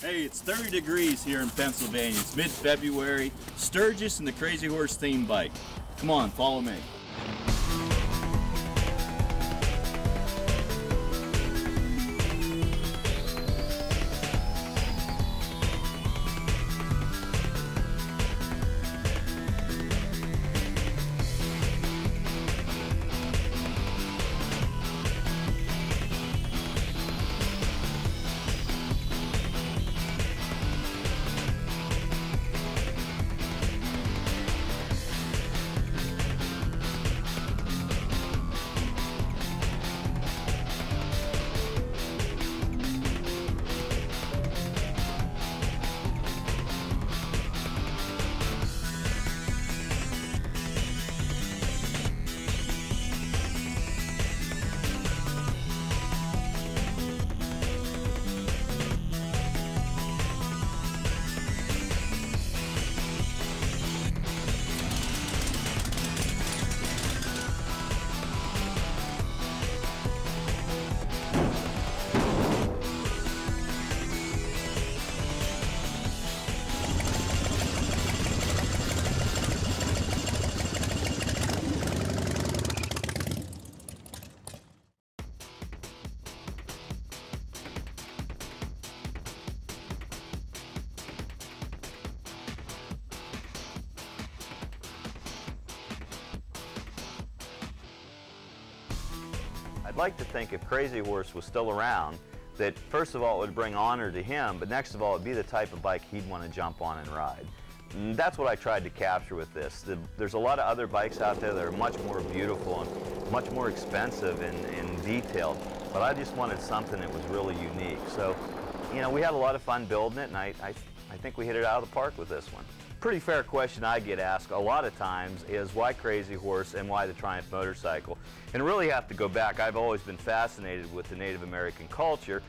Hey, it's 30 degrees here in Pennsylvania. It's mid-February. Sturgis and the Crazy Horse theme bike. Come on, follow me. I'd like to think if Crazy Horse was still around, that first of all it would bring honor to him, but next of all it'd be the type of bike he'd want to jump on and ride. And that's what I tried to capture with this. There's a lot of other bikes out there that are much more beautiful and much more expensive and detailed, but I just wanted something that was really unique. So, you know, we had a lot of fun building it, and I think we hit it out of the park with this one. Pretty fair question I get asked a lot of times is why Crazy Horse and why the Triumph motorcycle? And really have to go back. I've always been fascinated with the Native American culture,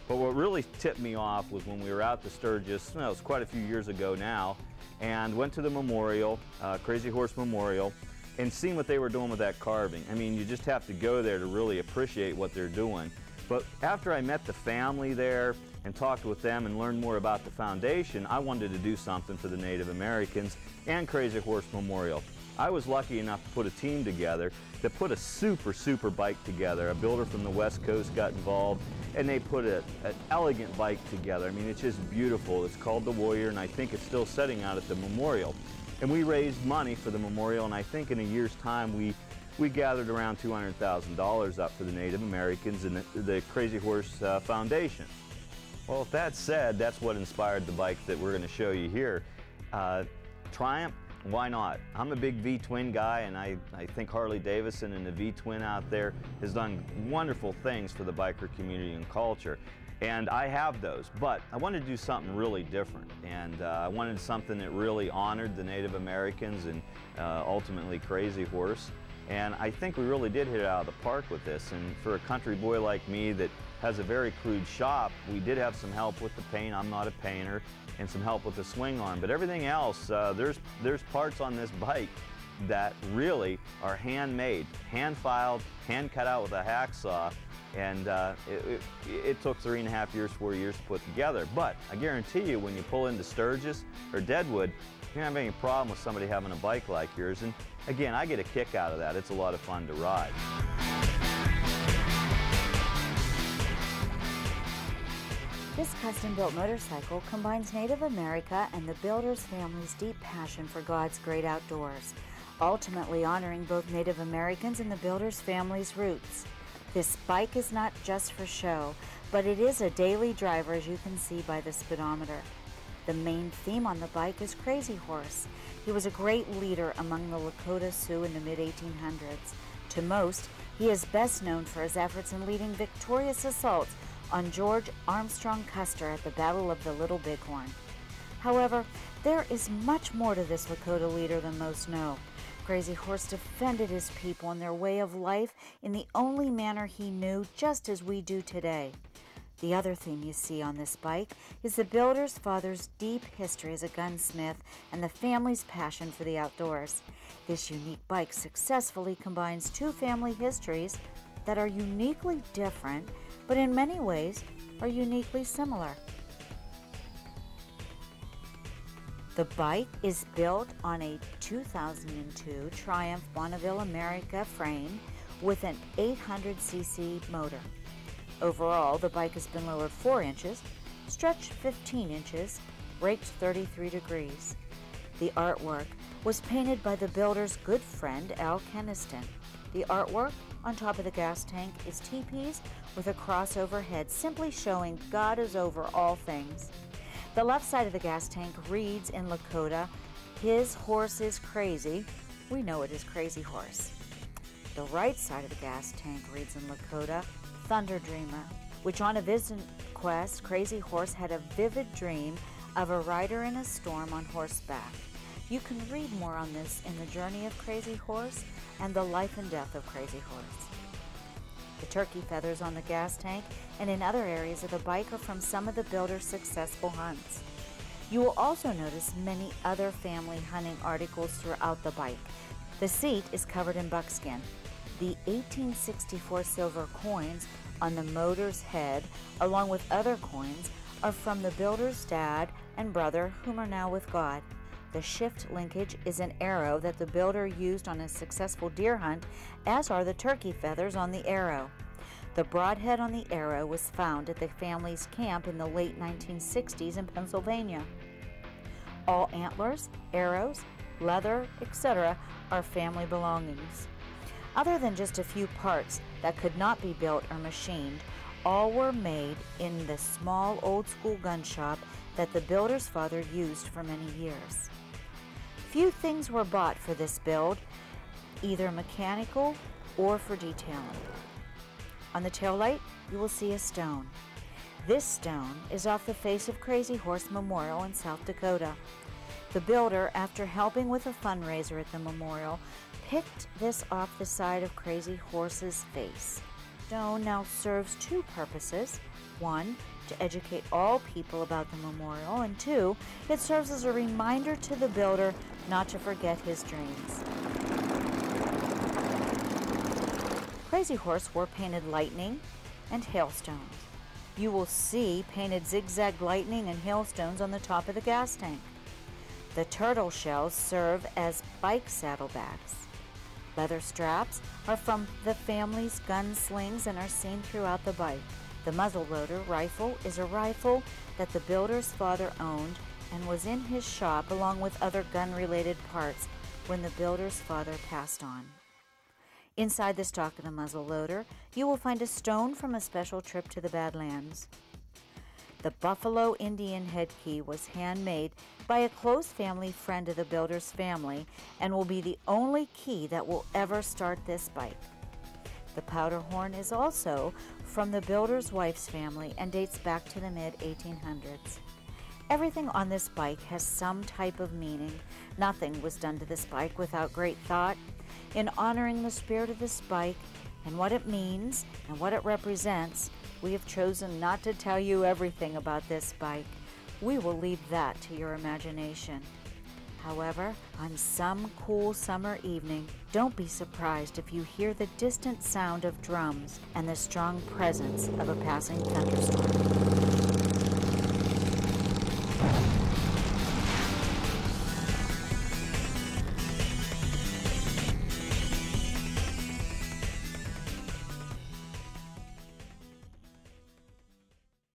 but what really tipped me off was when we were out to Sturgis, well, it was quite a few years ago now, and went to the memorial, Crazy Horse Memorial, and seeing what they were doing with that carving. I mean, you just have to go there to really appreciate what they're doing. But after I met the family there and talked with them and learned more about the foundation, I wanted to do something for the Native Americans and Crazy Horse Memorial. I was lucky enough to put a team together that put a super bike together. A builder from the West Coast got involved, and they put an elegant bike together. I mean, it's just beautiful. It's called the Warrior, and I think it's still sitting out at the memorial. And we raised money for the memorial, and I think in a year's time we gathered around $200,000 up for the Native Americans and the Crazy Horse Foundation. Well, with that said, that's what inspired the bike that we're going to show you here. Triumph, why not? I'm a big V-twin guy, and I think Harley Davidson and the V-twin out there has done wonderful things for the biker community and culture. And I have those, but I wanted to do something really different, and I wanted something that really honored the Native Americans and ultimately Crazy Horse. And I think we really did hit it out of the park with this. And for a country boy like me that has a very crude shop, we did have some help with the paint. I'm not a painter, and some help with the swing arm. But everything else, there's parts on this bike that really are handmade, hand filed, hand cut out with a hacksaw. And it took 3.5 years, 4 years to put together. But I guarantee you, when you pull into Sturgis or Deadwood, you don't have any problem with somebody having a bike like yours. And again, I get a kick out of that. It's a lot of fun to ride. This custom-built motorcycle combines Native America and the builder's family's deep passion for God's great outdoors, ultimately honoring both Native Americans and the builder's family's roots. This bike is not just for show, but it is a daily driver, as you can see by the speedometer. The main theme on the bike is Crazy Horse. He was a great leader among the Lakota Sioux in the mid-1800s. To most, he is best known for his efforts in leading victorious assaults on George Armstrong Custer at the Battle of the Little Bighorn. However, there is much more to this Lakota leader than most know. Crazy Horse defended his people and their way of life in the only manner he knew, just as we do today. The other theme you see on this bike is the builder's father's deep history as a gunsmith and the family's passion for the outdoors. This unique bike successfully combines two family histories that are uniquely different, but in many ways are uniquely similar. The bike is built on a 2002 Triumph Bonneville America frame with an 800cc motor. Overall, the bike has been lowered 4 inches, stretched 15 inches, raked 33 degrees. The artwork was painted by the builder's good friend Al Keniston. The artwork on top of the gas tank is teepees with a cross overhead, simply showing God is over all things. The left side of the gas tank reads in Lakota, "His horse is crazy." We know it is Crazy Horse. The right side of the gas tank reads in Lakota, "Thunder Dreamer," which on a visit quest, Crazy Horse had a vivid dream of a rider in a storm on horseback. You can read more on this in The Journey of Crazy Horse and The Life and Death of Crazy Horse. The turkey feathers on the gas tank and in other areas of the bike are from some of the builder's successful hunts. You will also notice many other family hunting articles throughout the bike. The seat is covered in buckskin. The 1864 silver coins on the motor's head, along with other coins, are from the builder's dad and brother, whom are now with God. The shift linkage is an arrow that the builder used on a successful deer hunt, as are the turkey feathers on the arrow. The broadhead on the arrow was found at the family's camp in the late 1960s in Pennsylvania. All antlers, arrows, leather, etc. are family belongings. Other than just a few parts that could not be built or machined, all were made in the small old-school gun shop that the builder's father used for many years. Few things were bought for this build, either mechanical or for detailing. On the taillight, you will see a stone. This stone is off the face of Crazy Horse Memorial in South Dakota. The builder, after helping with a fundraiser at the memorial, picked this off the side of Crazy Horse's face. Stone now serves 2 purposes. 1, to educate all people about the memorial, and 2, it serves as a reminder to the builder not to forget his dreams. Crazy Horse wore painted lightning and hailstones. You will see painted zigzag lightning and hailstones on the top of the gas tank. The turtle shells serve as bike saddlebags. Leather straps are from the family's gun slings and are seen throughout the bike. The muzzleloader rifle is a rifle that the builder's father owned and was in his shop along with other gun-related parts when the builder's father passed on. Inside the stock of the muzzleloader, you will find a stone from a special trip to the Badlands. The Buffalo Indian head key was handmade by a close family friend of the builder's family and will be the only key that will ever start this bike. The powder horn is also from the builder's wife's family and dates back to the mid-1800s. Everything on this bike has some type of meaning. Nothing was done to this bike without great thought. In honoring the spirit of this bike and what it means and what it represents, we have chosen not to tell you everything about this bike. We will leave that to your imagination. However, on some cool summer evening, don't be surprised if you hear the distant sound of drums and the strong presence of a passing thunderstorm.